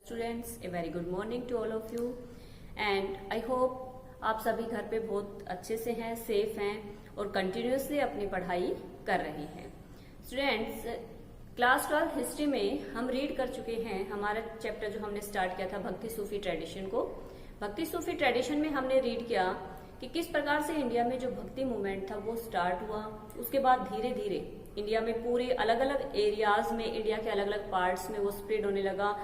Students, a very good morning to all of you and I hope आप सभी घर पे बहुत अच्छे से हैं, सेफ हैं और कंटिन्यूसली अपनी पढ़ाई कर रहे हैं। स्टूडेंट्स, क्लास 12 हिस्ट्री में हम रीड कर चुके हैं हमारा चैप्टर जो हमने स्टार्ट किया था भक्ति सूफी ट्रेडिशन को। भक्ति सूफी ट्रेडिशन में हमने रीड किया कि किस प्रकार से इंडिया में जो भक्ति मूवमेंट था वो स्टार्ट हुआ। उसके बाद धीरे धीरे इंडिया में पूरे अलग अलग एरियाज में, इंडिया के अलग अलग पार्ट्स में वो स्प्रेड होने लगा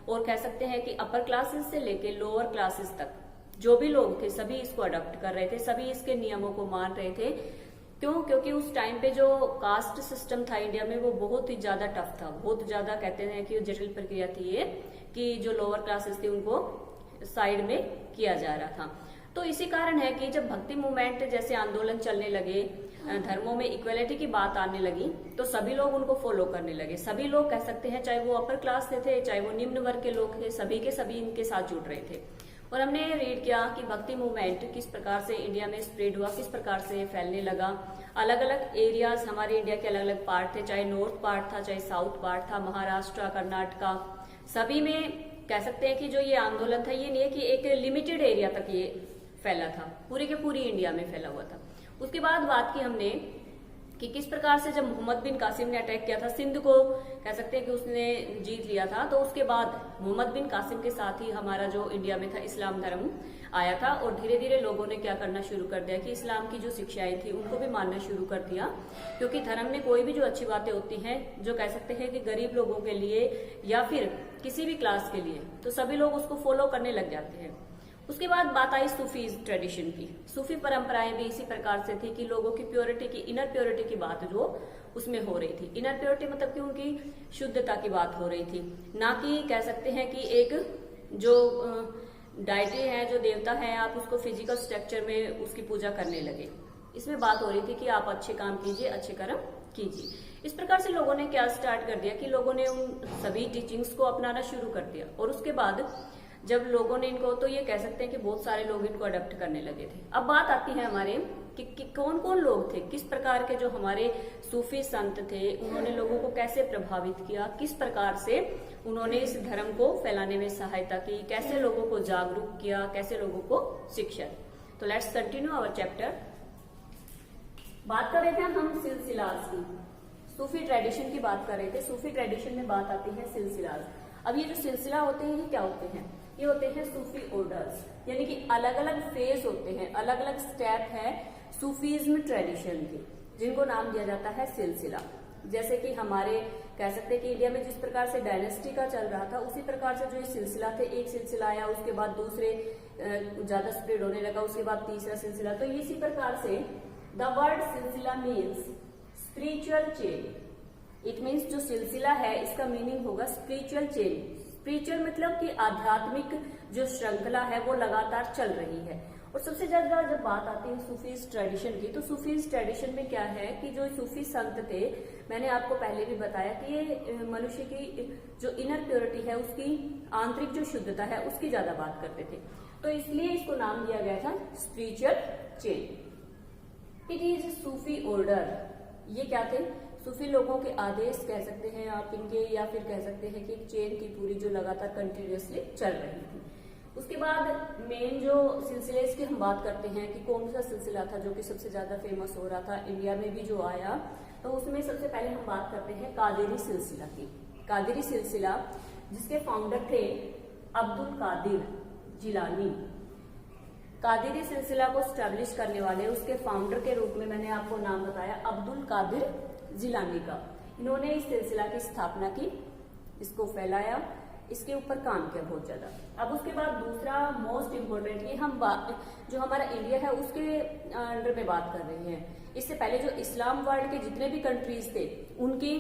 और कह सकते हैं कि अपर क्लासेस से लेके लोअर क्लासेस तक जो भी लोग थे सभी इसको अडॉप्ट कर रहे थे, सभी इसके नियमों को मान रहे थे। क्यों? क्योंकि उस टाइम पे जो कास्ट सिस्टम था इंडिया में वो बहुत ही ज्यादा टफ था, बहुत ज्यादा कहते हैं कि जटिल प्रक्रिया थी ये कि जो लोअर क्लासेस थी उनको साइड में किया जा रहा था। तो इसी कारण है कि जब भक्ति मूवमेंट जैसे आंदोलन चलने लगे, धर्मों में इक्वलिटी की बात आने लगी तो सभी लोग उनको फॉलो करने लगे। सभी लोग कह सकते हैं, चाहे वो अपर क्लास से थे चाहे वो निम्न वर्ग के लोग थे, सभी के सभी इनके साथ जुड़ रहे थे। और हमने रीड किया कि भक्ति मूवमेंट किस प्रकार से इंडिया में स्प्रेड हुआ, किस प्रकार से फैलने लगा। अलग अलग एरियाज हमारे इंडिया के अलग अलग पार्ट थे, चाहे नॉर्थ पार्ट था चाहे साउथ पार्ट था, महाराष्ट्र, कर्नाटका, सभी में कह सकते हैं कि जो ये आंदोलन था ये नहीं है कि एक लिमिटेड एरिया तक ये फैला था, पूरी के पूरी इंडिया में फैला हुआ था। उसके बाद बात की हमने कि किस प्रकार से जब मोहम्मद बिन कासिम ने अटैक किया था, सिंध को कह सकते हैं कि उसने जीत लिया था, तो उसके बाद मोहम्मद बिन कासिम के साथ ही हमारा जो इंडिया में था इस्लाम धर्म आया था और धीरे धीरे लोगों ने क्या करना शुरू कर दिया कि इस्लाम की जो शिक्षाएं थी उनको भी मानना शुरू कर दिया। क्योंकि धर्म में कोई भी जो अच्छी बातें होती हैं जो कह सकते हैं कि गरीब लोगों के लिए या फिर किसी भी क्लास के लिए, तो सभी लोग उसको फॉलो करने लग जाते हैं। उसके बाद बात आई सूफी ट्रेडिशन की। सूफी परंपराएं भी इसी प्रकार से थी कि लोगों की प्योरिटी की, इनर प्योरिटी की बात जो उसमें हो रही थी। इनर प्योरिटी मतलब कि उनकी शुद्धता की बात हो रही थी, ना कि कह सकते हैं कि एक जो डाइटी है, जो देवता है, आप उसको फिजिकल स्ट्रक्चर में उसकी पूजा करने लगे। इसमें बात हो रही थी कि आप अच्छे काम कीजिए, अच्छे कर्म कीजिए। इस प्रकार से लोगों ने क्या स्टार्ट कर दिया कि लोगों ने उन सभी टीचिंग्स को अपनाना शुरू कर दिया। और उसके बाद जब लोगों ने इनको, तो ये कह सकते हैं कि बहुत सारे लोग इनको अडॉप्ट करने लगे थे। अब बात आती है हमारे कि कौन कौन लोग थे, किस प्रकार के जो हमारे सूफी संत थे उन्होंने लोगों को कैसे प्रभावित किया, किस प्रकार से उन्होंने इस धर्म को फैलाने में सहायता की, कैसे लोगों को जागरूक किया, कैसे लोगों को शिक्षा। तो लेट्स कंटिन्यू आवर चैप्टर। बात कर रहे थे हम सिलसिलाज की, सूफी ट्रेडिशन की बात कर रहे थे। सूफी ट्रेडिशन में बात आती है सिलसिलाज। अब ये जो सिलसिला होते हैं ये क्या होते हैं? ये होते हैं सूफी ऑर्डर्स, यानी कि अलग अलग फेज होते हैं, अलग अलग स्टेप है सूफीज्म ट्रेडिशन के, जिनको नाम दिया जाता है सिलसिला। जैसे कि हमारे कह सकते हैं कि इंडिया में जिस प्रकार से डायनेस्टी का चल रहा था उसी प्रकार से जो ये सिलसिला थे, एक सिलसिला आया उसके बाद दूसरे ज्यादा स्प्रेड होने लगा, उसके बाद तीसरा सिलसिला। तो इसी प्रकार से द वर्ड सिलसिला means spiritual chain. It means जो सिलसिला है इसका मीनिंग होगा स्पिरिचुअल चेन। स्पिरिचुअल मतलब कि आध्यात्मिक जो श्रृंखला है वो लगातार चल रही है। और सबसे ज्यादा जब बात आती है सूफीज ट्रेडिशन की, तो सूफीज ट्रेडिशन में क्या है कि जो सूफी संत थे, मैंने आपको पहले भी बताया कि ये मनुष्य की जो इनर प्योरिटी है, उसकी आंतरिक जो शुद्धता है उसकी ज्यादा बात करते थे, तो इसलिए इसको नाम दिया गया था spiritual chain. It is Sufi order. ये क्या थे? सूफी लोगों के आदेश कह सकते हैं आप इनके, या फिर कह सकते हैं कि एक चेन थी पूरी जो लगातार कंटिन्यूअसली चल रही थी। उसके बाद मेन जो सिलसिले की हम बात करते हैं कि कौन सा सिलसिला था जो कि सबसे ज्यादा फेमस हो रहा था इंडिया में भी जो आया, तो उसमें सबसे पहले हम बात करते हैं कादिरी सिलसिला की। कादिरी सिलसिला जिसके फाउंडर थे अब्दुल कादिर जिलानी। कादिरी सिलसिला को स्टैब्लिश करने वाले, उसके फाउंडर के रूप में मैंने आपको नाम बताया अब्दुल कादिर जिलानी का। इन्होंने इस सिलसिला की स्थापना की, इसको फैलाया, इसके ऊपर काम किया बहुत ज्यादा। अब उसके बाद दूसरा मोस्ट इम्पोर्टेंट, ये हम जो हमारा इंडिया है उसके अंडर में बात कर रहे हैं। इससे पहले जो इस्लाम वर्ल्ड के जितने भी कंट्रीज थे उनकी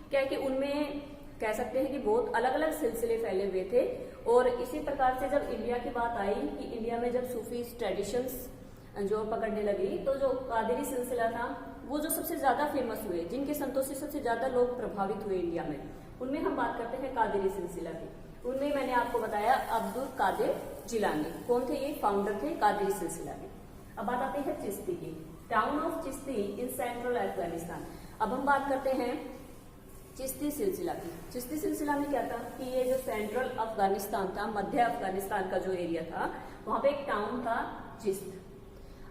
क्या कि उनमें कह सकते हैं कि बहुत अलग अलग सिलसिले फैले हुए थे। और इसी प्रकार से जब इंडिया की बात आई कि इंडिया में जब सूफी ट्रेडिशंस जो पकड़ने लगी, तो जो कादिरी सिलसिला था वो जो सबसे ज्यादा फेमस हुए, जिनके संतों से सबसे ज्यादा लोग प्रभावित हुए इंडिया में, उनमें हम बात करते हैं कादिरी सिलसिला की। उनमें मैंने आपको बताया अब्दुल कादिर जिलानी। कौन थे ये? फाउंडर थे कादिरी सिलसिला के। अब बात आती है चिश्ती की। Town of Chishti in central Afghanistan. अब हम बात करते हैं चिश्ती सिलसिला की। चिश्ती सिलसिला में क्या था कि ये जो सेंट्रल अफगानिस्तान था, मध्य अफगानिस्तान का जो एरिया था, वहां पे एक टाउन था चिश्त।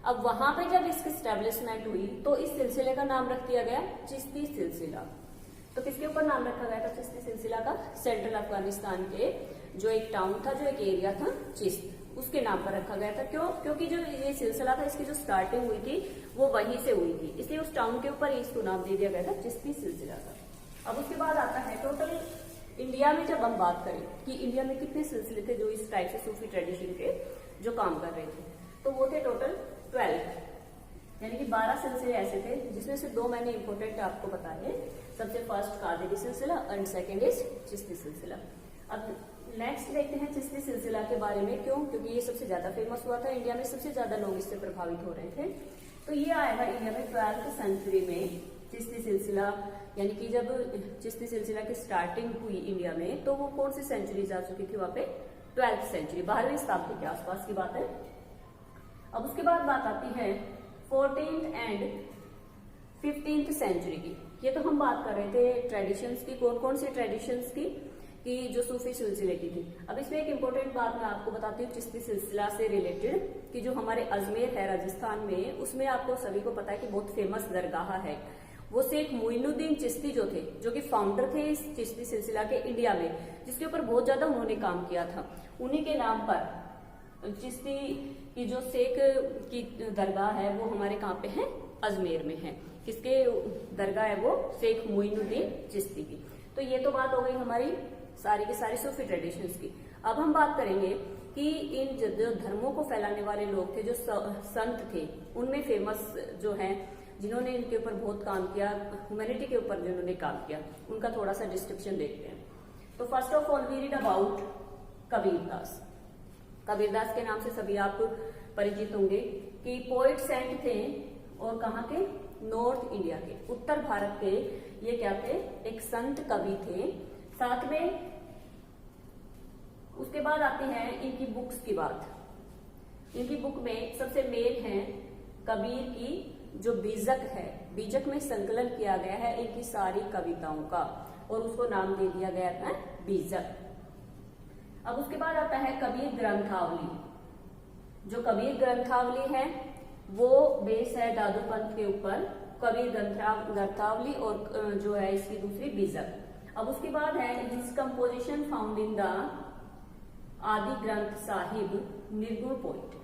अब वहां पे जब इसकी स्टैब्लिशमेंट हुई तो इस सिलसिले का नाम रख दिया गया चिश्ती सिलसिला। तो किसके ऊपर नाम रखा गया था चिश्ती सिलसिला का? सेंट्रल अफगानिस्तान के जो एक टाउन था, जो एक एरिया था चिश्त, उसके नाम पर रखा गया था। क्यों? क्योंकि जो ये सिलसिला था, इसकी जो स्टार्टिंग हुई थी वो वहीं से हुई थी, इसलिए उस टाउन के ऊपर इसको नाम दे दिया गया था चिश्ती सिलसिला का। अब उसके बाद आता है टोटल इंडिया में जब हम बात करें कि इंडिया में कितने सिलसिले थे जो इस टाइप से सूफी ट्रेडिशन के जो काम कर रहे थे, तो वो थे टोटल 12, यानी कि 12 सिलसिले ऐसे थे, जिसमें से 2 मैंने इंपोर्टेंट आपको बताए। सबसे फर्स्ट कादरी सिलसिला एंड सेकेंड इज चिश्ती सिलसिला। अब नेक्स्ट देखते हैं चिश्ती सिलसिला के बारे में। क्यों? क्योंकि ये सबसे ज्यादा फेमस हुआ था इंडिया में, सबसे ज्यादा लोग इससे प्रभावित हो रहे थे। तो ये आया था इंडिया में 12वीं सेंचुरी में चिश्ती सिलसिला, यानी कि जब चिश्ती सिलसिला की स्टार्टिंग हुई इंडिया में तो वो कौन सी सेंचुरी जा चुकी थी वहां पे? 12वीं सेंचुरी, 12वीं शताब्दी के आसपास की बात है। अब उसके बाद बात आती है 14th एंड 15th सेंचुरी की। ये तो हम बात कर रहे थे ट्रेडिशंस की, कौन कौन सी ट्रेडिशंस की, कि जो सूफी सिलसिले की थी। अब इसमें एक इंपॉर्टेंट बात मैं आपको बताती हूँ चिश्ती सिलसिला से रिलेटेड, कि जो हमारे अजमेर है राजस्थान में, उसमें आपको सभी को पता है कि बहुत फेमस दरगाह है। वो शेख मोइनुद्दीन चिश्ती जो थे, जो कि फाउंडर थे इस चिश्ती सिलसिला के इंडिया में, जिसके ऊपर बहुत ज्यादा उन्होंने काम किया था, उन्हीं के नाम पर चिश्ती की जो शेख की दरगाह है वो हमारे कहाँ पे है? अजमेर में है। किसके दरगाह है वो? शेख मोइनुद्दीन चिश्ती की। तो ये तो बात हो गई हमारी सारी की सारी सूफी ट्रेडिशंस की। अब हम बात करेंगे कि इन जो धर्मों को फैलाने वाले लोग थे, जो संत थे, उनमें फेमस जो है जिन्होंने इनके ऊपर बहुत काम किया, ह्यूमैनिटी के ऊपर जिन्होंने काम किया, उनका थोड़ा सा डिस्क्रिप्शन देखते हैं। तो first of all we read about Kabirdas. Kabirdas के नाम से सभी आप परिचित होंगे कि पोइट सेंट थे, और कहाँ के? नॉर्थ इंडिया के, उत्तर भारत के। ये क्या थे? एक संत कवि थे। साथ में उसके बाद आती है इनकी बुक्स की बात। इनकी बुक में सबसे मेन है कबीर की जो बीजक है, बीजक में संकलन किया गया है इनकी सारी कविताओं का, और उसको नाम दे दिया गया है बीजक। अब उसके बाद आता है कबीर ग्रंथावली। जो कबीर ग्रंथावली है वो बेस है दादू पंथ के ऊपर, कबीर ग्रंथावली, और जो है इसकी दूसरी बीजक। अब उसके बाद है his composition found in the आदि ग्रंथ साहिब निर्गुण पोइट।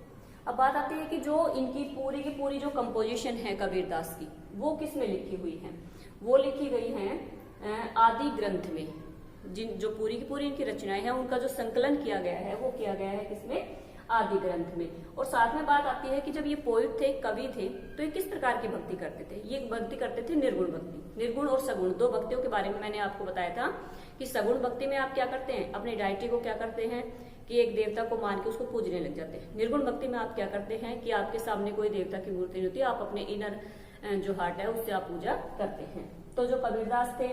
अब बात आती है कि जो इनकी पूरी की पूरी जो कंपोजिशन है कबीरदास की, वो किस में लिखी हुई है? वो लिखी गई है आदि ग्रंथ में। जो पूरी की पूरी इनकी रचनाएं हैं उनका जो संकलन किया गया है वो किया गया है किसमें? आदि ग्रंथ में। और साथ में बात आती है कि जब ये पोइट थे, कवि थे, तो ये किस प्रकार की भक्ति करते थे? ये भक्ति करते थे निर्गुण भक्ति। निर्गुण और सगुण 2 भक्तियों के बारे में मैंने आपको बताया था कि सगुण भक्ति में आप क्या करते हैं? अपनी डायटी को क्या करते हैं कि एक देवता को मान के उसको पूजने लग जाते हैं। निर्गुण भक्ति में आप क्या करते हैं कि आपके सामने कोई देवता की मूर्ति नहीं होती, आप अपने इनर जो हार्ट है उससे आप पूजा करते हैं। तो जो कबीरदास थे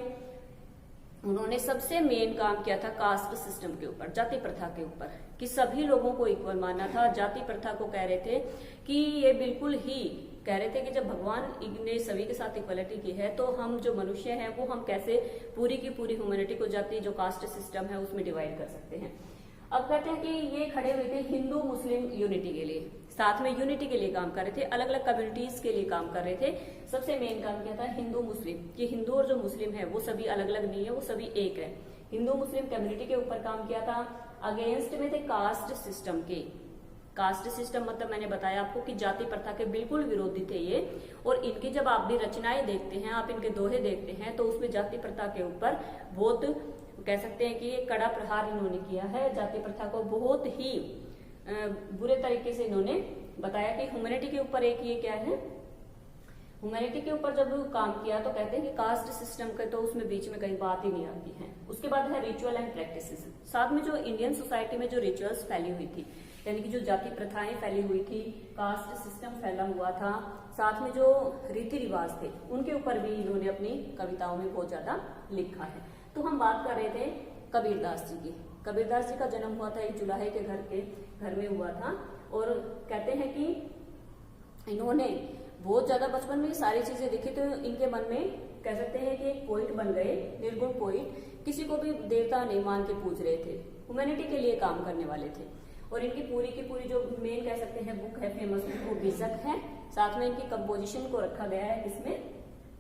उन्होंने सबसे मेन काम किया था कास्ट सिस्टम के ऊपर, जाति प्रथा के ऊपर, कि सभी लोगों को इक्वल मानना था। जाति प्रथा को कह रहे थे कि ये बिल्कुल ही कह रहे थे कि जब भगवान ने सभी के साथ इक्वलिटी की है तो हम जो मनुष्य हैं वो हम कैसे पूरी की पूरी ह्यूमैनिटी को जाति जो कास्ट सिस्टम है उसमें डिवाइड कर सकते हैं। अब कहते हैं कि ये खड़े हुए थे हिंदू मुस्लिम यूनिटी के लिए, साथ में यूनिटी के लिए काम कर रहे थे, अलग अलग कम्युनिटीज के लिए काम कर रहे थे। सबसे मेन काम किया था हिंदू मुस्लिम, कि हिंदू और जो मुस्लिम है वो सभी अलग अलग नहीं है, वो सभी एक है। हिंदू मुस्लिम कम्युनिटी के ऊपर काम किया था। अगेंस्ट में थे कास्ट सिस्टम के। कास्ट सिस्टम मतलब मैंने बताया आपको कि जाति प्रथा के बिल्कुल विरोधी थे ये। और इनकी जब आप भी रचनाएं देखते हैं, आप इनके दोहे देखते हैं, तो उसमें जाति प्रथा के ऊपर बहुत कह सकते हैं कि ये कड़ा प्रहार इन्होंने किया है। जाति प्रथा को बहुत ही बुरे तरीके से इन्होंने बताया कि ह्यूमैनिटी के ऊपर एक ये क्या है, ह्यूमैनिटी के ऊपर जब काम किया तो कहते हैं कि कास्ट सिस्टम के तो उसमें बीच में कहीं बात ही नहीं आती है। उसके बाद है रिचुअल एंड प्रैक्टिसेस। साथ में जो इंडियन सोसाइटी में जो रिचुअल्स फैली हुई थी, यानी कि जो जाति प्रथाएं फैली हुई थी, कास्ट सिस्टम फैला हुआ था, साथ में जो रीति रिवाज थे उनके ऊपर भी इन्होंने अपनी कविताओं में बहुत ज्यादा लिखा है। तो हम बात कर रहे थे कबीरदास जी की। कबीरदास जी का जन्म हुआ था एक जुलाहे के घर में हुआ था। और कहते हैं कि इन्होंने बहुत ज्यादा बचपन में सारी चीजें देखी तो इनके मन में कह सकते हैं कि एक पोइट बन गए, निर्गुण पोइट, किसी को भी देवता नहीं मान के पूज रहे थे, ह्यूमैनिटी के लिए काम करने वाले थे। और इनकी पूरी की पूरी जो मेन कह सकते हैं बुक है फेमस, वो बीजक है। साथ में इनकी कंपोजिशन को रखा गया है किसमें,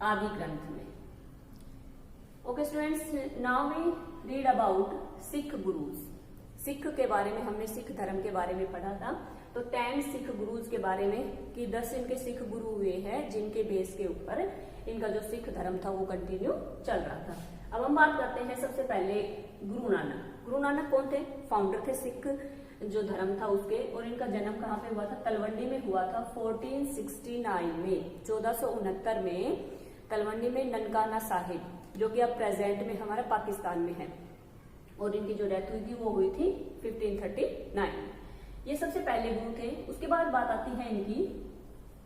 आदि ग्रंथ में। Okay students, now we read about Sikh gurus. Sikh के बारे में हमने सिख धर्म के बारे में पढ़ा था, तो 10 सिख गुरुज के बारे में कि 10 इनके सिख गुरु हुए हैं जिनके बेस के ऊपर इनका जो सिख धर्म था वो कंटिन्यू चल रहा था। अब हम बात करते हैं सबसे पहले गुरु नानक। गुरु नानक कौन थे, फाउंडर थे सिख जो धर्म था उसके। और इनका जन्म कहाँ पे हुआ था, तलवंडी में हुआ था 1469 में, 1469 में तलवंडी में ननकाना साहिब, जो कि अब प्रेजेंट में हमारा पाकिस्तान में है। और इनकी जो डेथ हुई थी वो हुई थी 1539। ये सबसे पहले गुरु थे। उसके बाद बात आती है इनकी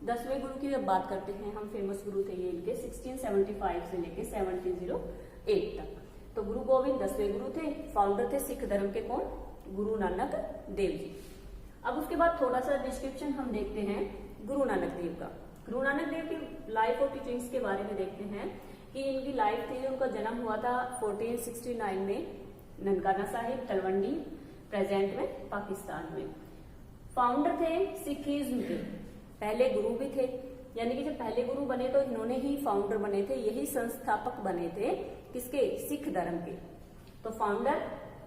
10वें गुरु की। जब बात करते हैं हम, फेमस गुरु थे ये इनके 1675 से लेके 1708 तक। तो गुरु गोविंद 10वें गुरु थे, फाउंडर थे सिख धर्म के। कौन, गुरु नानक देव जी। अब उसके बाद थोड़ा सा डिस्क्रिप्शन हम देखते हैं गुरु नानक देव का। गुरु नानक देव की लाइफ और टीचिंग्स के बारे में देखते हैं कि इनकी लाइफ थी, उनका जन्म हुआ था 1469 में ननकाना साहिब, तलवंडी, प्रेजेंट में पाकिस्तान में। फाउंडर थे सिखिज्म के, पहले गुरु भी थे, यानी कि जब पहले गुरु बने तो इन्होंने ही फाउंडर बने थे, यही संस्थापक बने थे किसके, सिख धर्म के। तो फाउंडर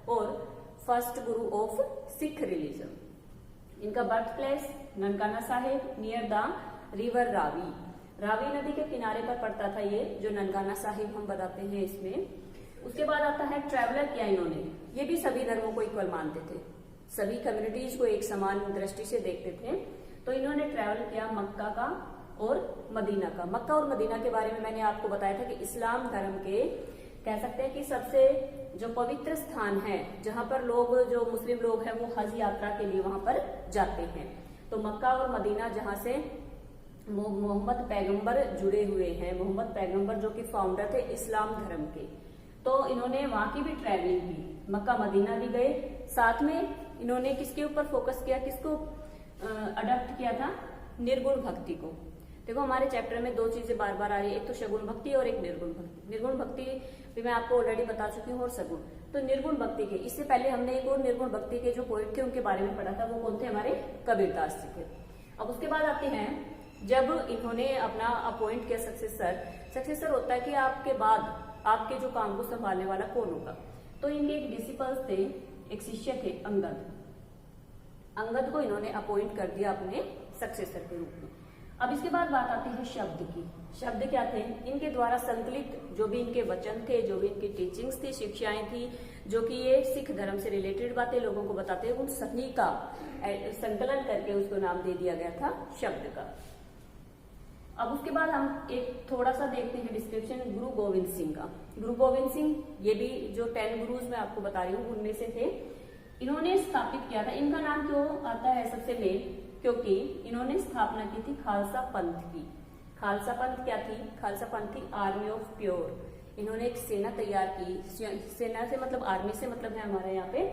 और first Guru of Sikh religion. इनका birth place Nankana Sahib near the river Ravi. Ravi नदी के किनारे पर पड़ता था ये जो ननकाना साहिब हम बताते हैं इसमें। उसके बाद आता है ट्रैवलर किया इन्होंने। ये भी सभी धर्मों को इक्वल मानते थे, सभी कम्युनिटीज को एक समान दृष्टि से देखते थे। तो इन्होंने ट्रैवल किया मक्का का और मदीना का। मक्का और मदीना के बारे में मैंने आपको बताया था कि इस्लाम धर्म के कह सकते हैं कि सबसे जो पवित्र स्थान है, जहां पर लोग, जो मुस्लिम लोग हैं वो हज यात्रा के लिए वहां पर जाते हैं। तो मक्का और मदीना जहां से मोहम्मद पैगंबर जुड़े हुए हैं, मोहम्मद पैगंबर जो कि फाउंडर थे इस्लाम धर्म के। तो इन्होंने वहां की भी ट्रैवलिंग की, मक्का मदीना भी गए। साथ में इन्होंने किसके ऊपर फोकस किया, किसको अडॉप्ट किया था, निर्गुण भक्ति को। देखो हमारे चैप्टर में 2 चीजें बार बार आ रही है, एक तो सगुण भक्ति और एक निर्गुण भक्ति। निर्गुण भक्ति भी मैं आपको ऑलरेडी बता चुकी हूँ, और सगुण। तो निर्गुण भक्ति के, इससे पहले हमने एक और निर्गुण भक्ति के जो पोइट थे उनके बारे में पढ़ा था, वो कौन थे, हमारे कबीरदास जी थे। अब उसके बाद आते हैं, जब इन्होंने अपना अपॉइंट किया सक्सेसर होता है कि आपके बाद आपके जो काम को संभालने वाला कौन होगा। तो इनके एक डिसिपल्स थे, एक शिष्य थे अंगद। अंगद को इन्होंने अपॉइंट कर दिया अपने सक्सेसर के रूप में। अब इसके बाद बात आती है शब्द की। शब्द क्या थे, इनके द्वारा संकलित जो भी इनके वचन थे, जो भी इनकी टीचिंग्स थी, शिक्षाएं थी, जो कि ये सिख धर्म से रिलेटेड बातें लोगों को बताते हैं, उन सभी का संकलन करके उसको नाम दे दिया गया था शब्द का। अब उसके बाद हम एक थोड़ा सा देखते हैं डिस्क्रिप्शन गुरु गोविंद सिंह का। गुरु गोविंद सिंह, ये भी जो 10 गुरुज मैं आपको बता रही हूँ उनमें से थे। इन्होंने स्थापित किया था, इनका नाम क्यों आता है सबसे मेन, क्योंकि इन्होंने स्थापना की थी खालसा पंथ की। खालसा पंथ क्या थी, खालसा पंथ थी आर्मी ऑफ प्योर। इन्होंने एक सेना तैयार की, सेना से मतलब आर्मी से मतलब है हमारे यहाँ पे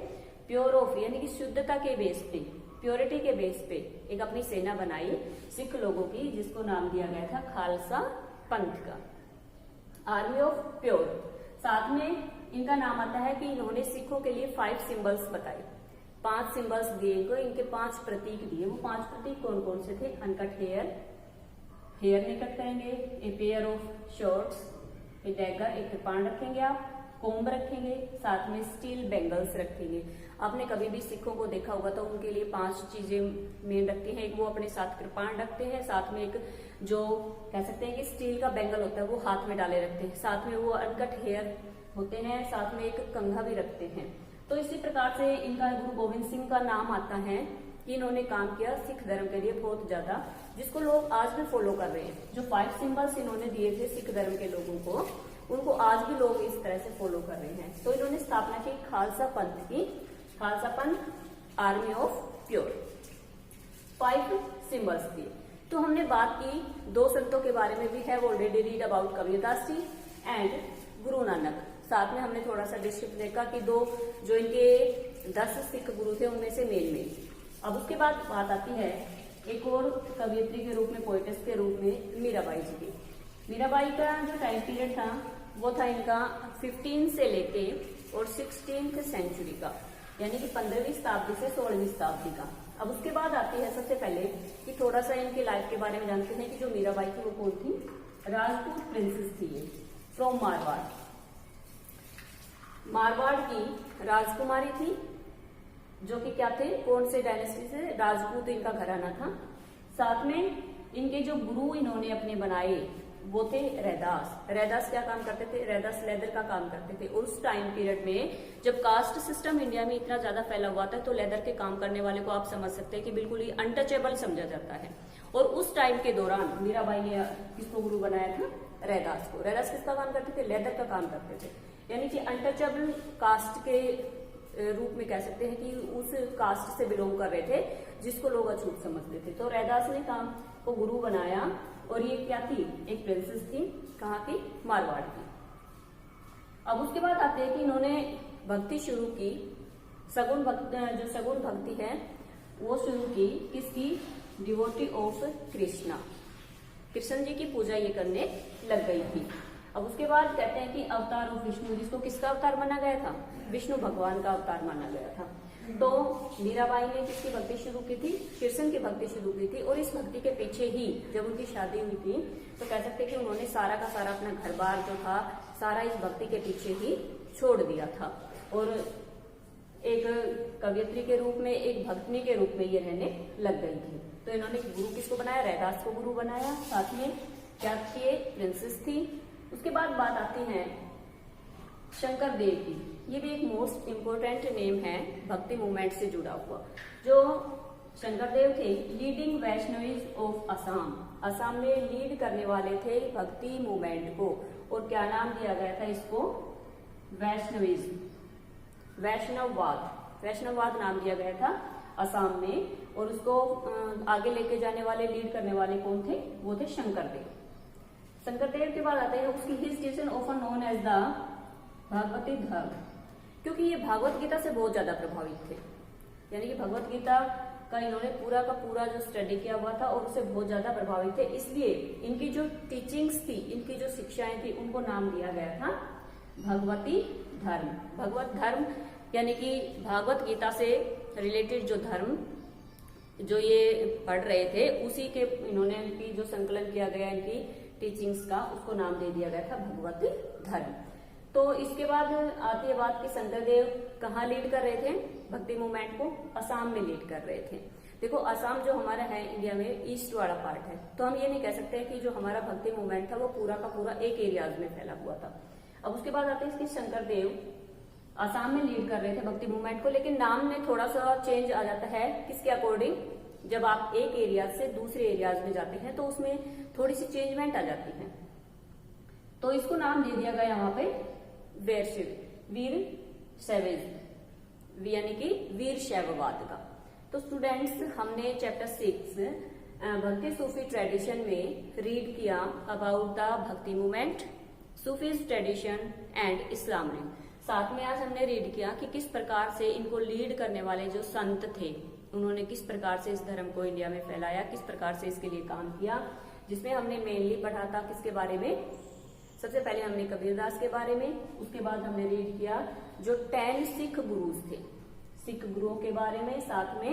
प्योर ऑफ, यानी कि शुद्धता के बेस पे, प्योरिटी के बेस पे एक अपनी सेना बनाई सिख लोगों की, जिसको नाम दिया गया था खालसा पंथ का, आर्मी ऑफ प्योर। साथ में इनका नाम आता है कि इन्होंने सिखों के लिए 5 सिंबल्स बताए, 5 सिंबल्स दिए गए, इनके 5 प्रतीक दिए। वो 5 प्रतीक कौन कौन से थे, अनकट हेयर, हेयर नहीं कट करेंगे, a pair of shorts, A dagger, एक कृपाण रखेंगे आप, कोम्ब रखेंगे, साथ में स्टील बैंगल्स रखेंगे। आपने कभी भी सिखों को देखा होगा तो उनके लिए 5 चीजें मेन रखती हैं। एक वो अपने साथ कृपाण रखते हैं, साथ में एक जो कह सकते हैं कि स्टील का बैंगल होता है वो हाथ में डाले रखते हैं, साथ में वो अनकट हेयर होते हैं, साथ में एक कंघा भी रखते हैं। तो इसी प्रकार से इनका गुरु गोविंद सिंह का नाम आता है कि इन्होंने काम किया सिख धर्म के लिए बहुत ज्यादा, जिसको लोग आज भी फॉलो कर रहे हैं। जो 5 सिंबल्स इन्होंने दिए थे सिख धर्म के लोगों को, उनको आज भी लोग इस तरह से फॉलो कर रहे हैं। तो इन्होंने स्थापना की खालसा पंथ की, खालसा पंथ आर्मी ऑफ प्योर, 5 सिंबल्स दिए। तो हमने बात की 2 संतों के बारे में भी है, already read about Kabirdas ji and Guru Nanak. साथ में हमने थोड़ा सा डिस्क्रिप्ट देखा कि 2 जो इनके 10 सिख गुरु थे उनमें से मेन। अब उसके बाद बात आती है एक और कवियत्री के रूप में, पोइटस के रूप में मीराबाई जी की। मीराबाई का जो टाइम पीरियड था वो था इनका 15 से लेके और 16th सेंचुरी का, यानी कि 15वीं शताब्दी से 16वीं शताब्दी का। अब उसके बाद आती है सबसे पहले कि थोड़ा सा इनकी लाइफ के बारे में जानते हैं कि जो मीराबाई थी वो कौन थी। राजपूत प्रिंसेस थी ये, फ्रॉम मारवाड़। मारवाड़ की राजकुमारी थी, जो कि क्या थे, कौन से डायनेस्टी से, राजपूत इनका घराना था। साथ में इनके जो गुरु इन्होंने अपने बनाए वो थे रैदास। रैदास क्या काम करते थे, रैदास लेदर का काम करते थे। और उस टाइम पीरियड में जब कास्ट सिस्टम इंडिया में इतना ज्यादा फैला हुआ था तो लेदर के काम करने वाले को आप समझ सकते हैं कि बिल्कुल ही अनटचेबल समझा जाता है। और उस टाइम के दौरान मीराबाई ने किसको गुरु बनाया था, रैदास को। रैदास किसका काम करते थे, लेदर का काम करते थे, यानी कि अनटचेबल कास्ट के रूप में कह सकते हैं कि उस कास्ट से बिलोंग कर रहे थे जिसको लोग अछूत समझते थे। तो रैदास ने काम को गुरु बनाया। और ये क्या थी, एक प्रिंसेस थी, कहाँ की, मारवाड़ की। अब उसके बाद आते हैं कि इन्होंने भक्ति शुरू की, सगुन भक्ति, जो सगुन भक्ति है वो शुरू की, किसकी, डिवोटी ऑफ कृष्णा, कृष्ण जी की पूजा ये करने लग गई थी। अब उसके बाद कहते हैं कि अवतार ऑफ विष्णु, जिसको किसका अवतार माना गया था, विष्णु भगवान का अवतार माना गया था। तो मीराबाई ने किसकी भक्ति शुरू की थी, कृष्ण की भक्ति शुरू की थी। और इस भक्ति के पीछे ही जब उनकी शादी हुई थी तो कह सकते हैं कि उन्होंने सारा का सारा अपना घर बार जो था सारा इस भक्ति के पीछे ही छोड़ दिया था। और एक कवयित्री के रूप में, एक भक्तनी के रूप में ये रहने लग गई थी। तो इन्होंने गुरु किसको बनाया, रैदास को गुरु बनाया। साथ में क्या थी, प्रिंसेस थी। उसके बाद बात आती है शंकर देव की। ये भी एक मोस्ट इम्पोर्टेंट नेम है भक्ति मूवमेंट से जुड़ा हुआ। जो शंकर देव थे, लीडिंग वैष्णवीज ऑफ असम, असम में लीड करने वाले थे भक्ति मूवमेंट को। और क्या नाम दिया गया था इसको, वैष्णवीज, वैष्णववाद नाम दिया गया था असम में। और उसको आगे लेके जाने वाले, लीड करने वाले कौन थे, वो थे शंकर देव। शंकर देव के बाद आते हैं उसकी hill station often known as the Bhagwati Dharm, क्योंकि ये भागवत गीता से बहुत ज्यादा प्रभावित थे। यानी कि भगवत गीता का इन्होंने पूरा का पूरा जो स्टडी किया हुआ था और उससे बहुत ज्यादा प्रभावित थे। इसलिए इनकी जो टीचिंग्स थी, इनकी जो शिक्षाएं थी, उनको नाम दिया गया था भगवती धर्म। भगवत धर्म यानी कि भागवत गीता से रिलेटेड जो धर्म जो ये पढ़ रहे थे उसी के इन्होंने इनकी जो संकलन किया गया इनकी टीचिंग्स का, उसको नाम दे दिया गया था भगवती धर्म। तो इसके बाद आती है बात कि शंकरदेव कहाँ लीड कर रहे थे भक्ति मूवमेंट को, असम में लीड कर रहे थे। देखो असम जो हमारा है इंडिया में ईस्ट वाला पार्ट है, तो हम ये नहीं कह सकते कि जो हमारा भक्ति मूवमेंट था वो पूरा का पूरा एक एरियाज में फैला हुआ था। अब उसके बाद आते हैं कि शंकरदेव असम में लीड कर रहे थे भक्ति मूवमेंट को, लेकिन नाम में थोड़ा सा चेंज आ जाता है। किसके अकॉर्डिंग, जब आप एक एरिया से दूसरे एरियाज में जाते हैं तो उसमें थोड़ी सी चेंजमेंट आ जाती है। तो इसको नाम दे दिया गया यहाँ पे वीर शैवेज, यानी कि वीर शैववाद का। तो स्टूडेंट्स, हमने चैप्टर 6 भक्ति सूफी ट्रेडिशन में रीड किया अबाउट द भक्ति movement, Sufis tradition and Islamic. साथ में आज हमने रीड किया कि किस प्रकार से इनको लीड करने वाले जो संत थे उन्होंने किस प्रकार से इस धर्म को इंडिया में फैलाया, किस प्रकार से इसके लिए काम किया, जिसमें हमने मेनली पढ़ा था किसके बारे में, सबसे पहले हमने कबीरदास के बारे में, उसके बाद हमने रीड किया जो 10 सिख गुरुज थे, सिख गुरुओं के बारे में, साथ में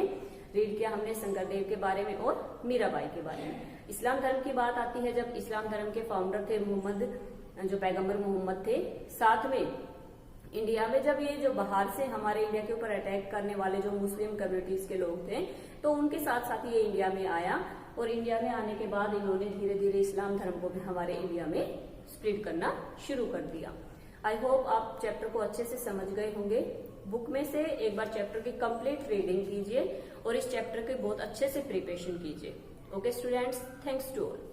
रीड किया हमने शंकरदेव के बारे में और मीराबाई के बारे में। इस्लाम धर्म की बात आती है जब इस्लाम धर्म के फाउंडर थे मोहम्मद, जो पैगंबर मोहम्मद थे। साथ में इंडिया में जब ये जो बाहर से हमारे इंडिया के ऊपर अटैक करने वाले जो मुस्लिम कम्युनिटीज के लोग थे तो उनके साथ साथ ये इंडिया में आया, और इंडिया में आने के बाद इन्होंने धीरे धीरे इस्लाम धर्म को भी हमारे इंडिया में स्प्रेड करना शुरू कर दिया। आई होप आप चैप्टर को अच्छे से समझ गए होंगे। बुक में से एक बार चैप्टर की कंप्लीट रीडिंग कीजिए और इस चैप्टर के बहुत अच्छे से प्रिपरेशन कीजिए। Okay students, thanks to all.